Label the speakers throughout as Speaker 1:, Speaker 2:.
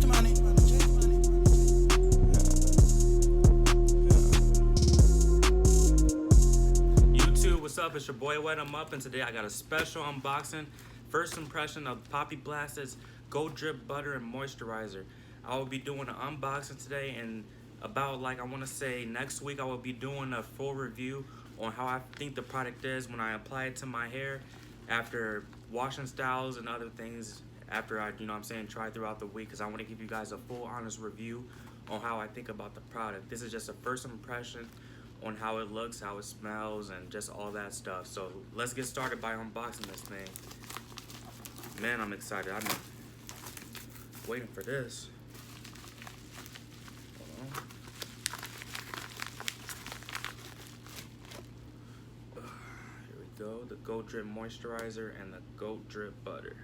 Speaker 1: money.
Speaker 2: YouTube, what's up? It's your boy Wet 'em Up, and today I got a special unboxing. First impression of Poppy Blasted's Gold Drip Butter and Moisturizer. I will be doing an unboxing today, and about I want to say next week I will be doing a full review on how I think the product is when I apply it to my hair after washing styles and other things after I, try throughout the week, because I want to give you guys a full honest review on how I think about the product. This is just a first impression on how it looks, how it smells, and just all that stuff. So let's get started by unboxing this thing. Man, I'm excited. I've been waiting for this. Hold on. Here we go. The Gold Drip Moisturizer and the Gold Drip Butter.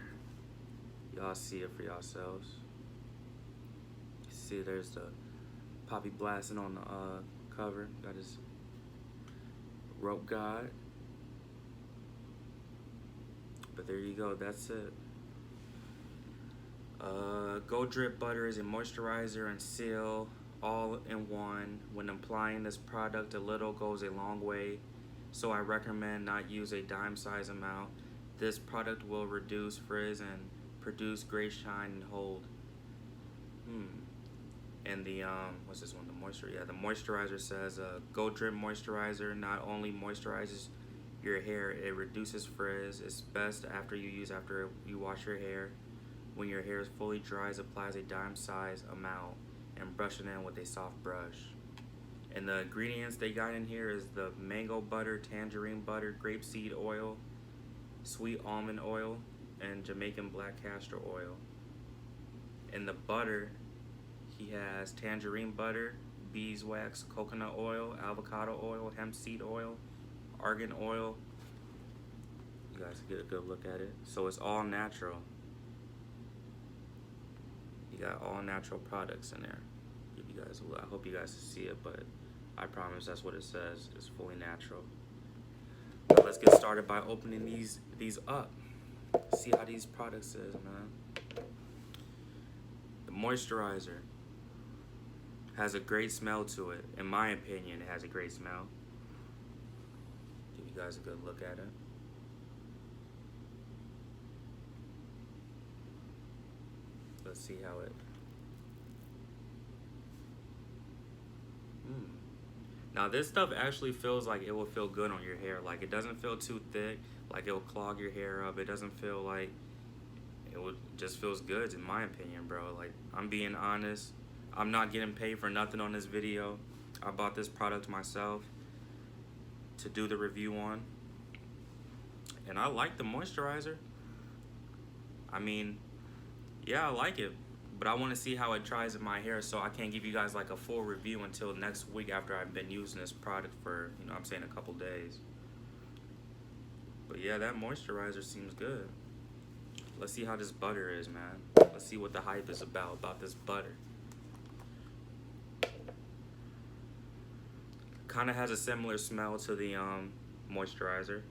Speaker 2: Y'all see it for yourselves. You see there's the Poppy Blasted on the cover. Got his rope guide. But there you go, that's it. Gold Drip Butter is a moisturizer and seal all in one. When applying this product, a little goes a long way, so I recommend not use a dime size amount. This product will reduce frizz and produce great shine and hold. And the what's this one? The moisturizer. Yeah, the moisturizer says Gold Drip Moisturizer not only moisturizes your hair, it reduces frizz. It's best after you wash your hair. When your hair is fully dry, it applies a dime size amount and brush it in with a soft brush. And the ingredients they got in here is the mango butter, tangerine butter, grapeseed oil, sweet almond oil, and Jamaican black castor oil. And the butter, he has tangerine butter, beeswax, coconut oil, avocado oil, hemp seed oil, argan oil. You guys get a good look at it. So it's all natural. You got all natural products in there. I hope you guys see it, but I promise that's what it says. It's fully natural. Now let's get started by opening these up. See how these products is, man. The moisturizer has a great smell to it. In my opinion, it has a great smell. Give you guys a good look at it. Let's see how it. Now this stuff actually feels like it will feel good on your hair. Like, it doesn't feel too thick, like it will clog your hair up. It doesn't feel like just feels good, in my opinion, bro. Like, I'm being honest. I'm not getting paid for nothing on this video. I bought this product myself to do the review on. And I like the moisturizer. I mean, yeah, I like it. But I want to see how it tries in my hair, so I can't give you guys like a full review until next week after I've been using this product for, a couple days. But yeah, that moisturizer seems good. Let's see how this butter is, man. Let's see what the hype is about this butter. Kind of has a similar smell to the moisturizer.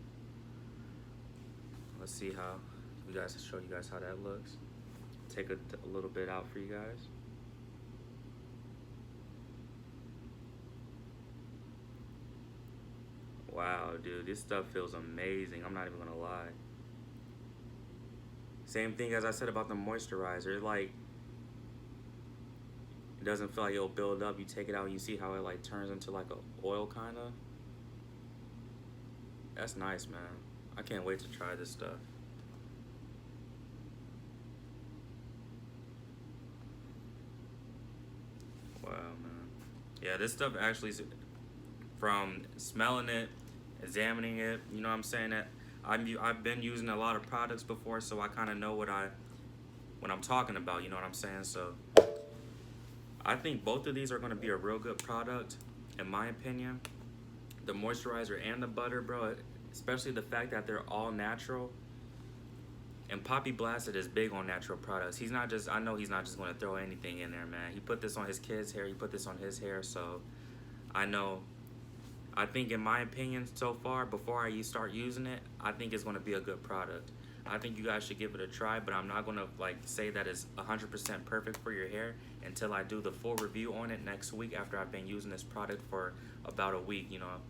Speaker 2: Let's see how show you guys how that looks. Take a little bit out for you guys. Wow, dude, this stuff feels amazing. I'm not even gonna lie. Same thing as I said about the moisturizer. It doesn't feel like it'll build up. You take it out and you see how it turns into like a oil kind of. That's nice, man. I can't wait to try this stuff. Wow, man. Yeah, this stuff actually, from smelling it, examining it, you know what I'm saying, that I've been using a lot of products before, so I kind of know what I'm talking about, you know what I'm saying? So I think both of these are going to be a real good product, in my opinion. The moisturizer and the butter, bro, especially the fact that they're all natural. And Poppy Blasted is big on natural products. I know he's not just going to throw anything in there, man. He put this on his kid's hair. He put this on his hair. So I think, in my opinion, so far, before I start using it, I think it's going to be a good product. I think you guys should give it a try, but I'm not gonna like say that it's 100% perfect for your hair until I do the full review on it next week after I've been using this product for about a week, you know.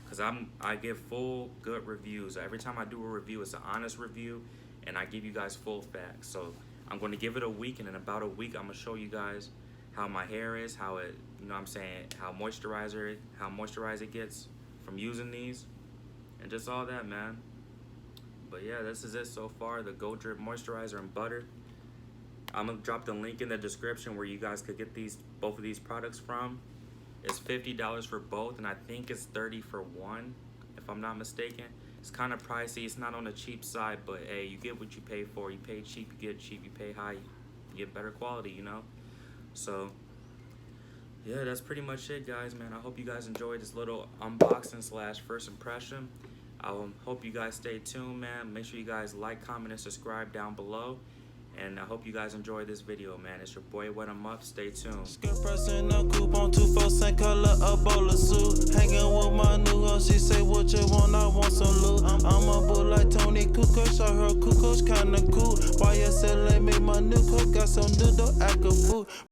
Speaker 2: Cause I give full good reviews. Every time I do a review, it's an honest review, and I give you guys full facts. So I'm gonna give it a week, and in about a week, I'm gonna show you guys how my hair is, how it, you know what I'm saying, how moisturized it gets from using these, and just all that, man. But yeah, this is it so far, the Go Drip Moisturizer and Butter. I'm gonna drop the link in the description where you guys could get both of these products from. It's $50 for both, and I think it's $30 for one, if I'm not mistaken. It's kind of pricey. It's not on the cheap side, but hey, you get what you pay for. You pay cheap, you get cheap. You pay high, you get better quality, you know? So, yeah, that's pretty much it, guys, man. I hope you guys enjoyed this little unboxing / first impression. I hope you guys stay tuned, man. Make sure you guys like, comment, and subscribe down below. And I hope you guys enjoy this video, man. It's your boy, Wet 'em Up. Stay tuned.
Speaker 1: Skirt pressing a coupe on 2 same color, a bowler suit. Hanging with my new hoe, she say, what you want? I want some loot. I'm a bull like Tony Kukoc, I heard Kukoc kinda cool. YSLA made my new cook, got some noodle, act a food.